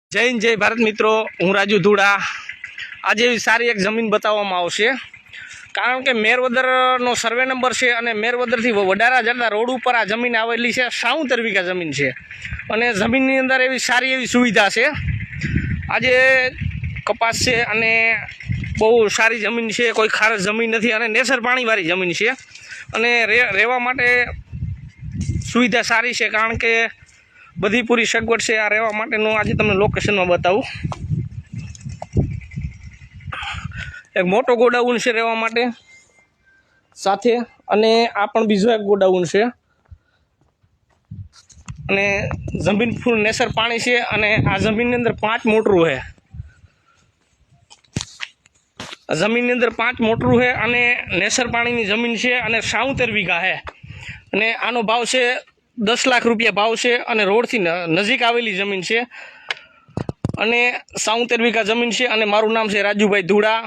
જય હિન્દ જય ભારત મિત્રો, હું રાજુ ધુડા। આજે એવી સારી એક જમીન બતાવવામાં આવશે, કારણ કે મેરવદરનો સર્વે નંબર છે અને મેરવદરથી વડારા જતા રોડ ઉપર આ જમીન આવેલી છે। 70 વીઘા જમીન છે અને જમીનની અંદર એવી સારી એવી સુવિધા છે। આજે કપાસ છે અને બહુ સારી જમીન છે, કોઈ ખારસ જમીન નથી અને નેસર પાણીવાળી જમીન છે અને રહેવા માટે સુવિધા સારી છે, કારણ કે બધી પૂરી સગવડ છે। આ રહેવા માટેનું આજે તમને લોકેશનમાં બતાવું। એક મોટો ગોડાઉન છે રહેવા માટે સાથે, અને આ પણ બીજો એક ગોડાઉન છે અને જમીન ફૂલ નેસર પાણી છે અને આ જમીનની અંદર 5 મોટરું છે। જમીનની અંદર 5 મોટરું છે અને નેસર પાણીની જમીન છે અને 70 વીઘા છે અને આનો ભાવ છે 10 લાખ રૂપિયા ભાવ છે અને રોડથી નજીક આવેલી જમીન છે અને 70 વીઘા જમીન છે અને મારું નામ છે રાજુભાઈ ધુડા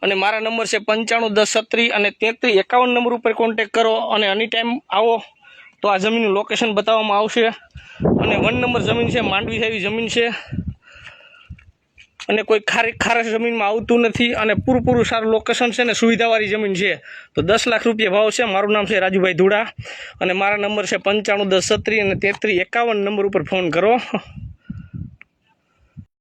અને મારા નંબર છે 951036 અને 3351 નંબર ઉપર કોન્ટેક કરો અને એની ટાઈમ આવો તો આ જમીનનું લોકેશન બતાવવામાં આવશે। અને 1 નંબર જમીન છે, માંડવી જેવી જમીન છે અને કોઈ ખારસ જમીનમાં આવતું નથી અને પૂરું સારું લોકેશન છે ને સુવિધાવાળી જમીન છે। તો 10 લાખ રૂપિયા ભાવ છે। મારું નામ છે રાજુભાઈ ધુડા અને મારા નંબર છે 951036 અને 3351 નંબર ઉપર ફોન કરો।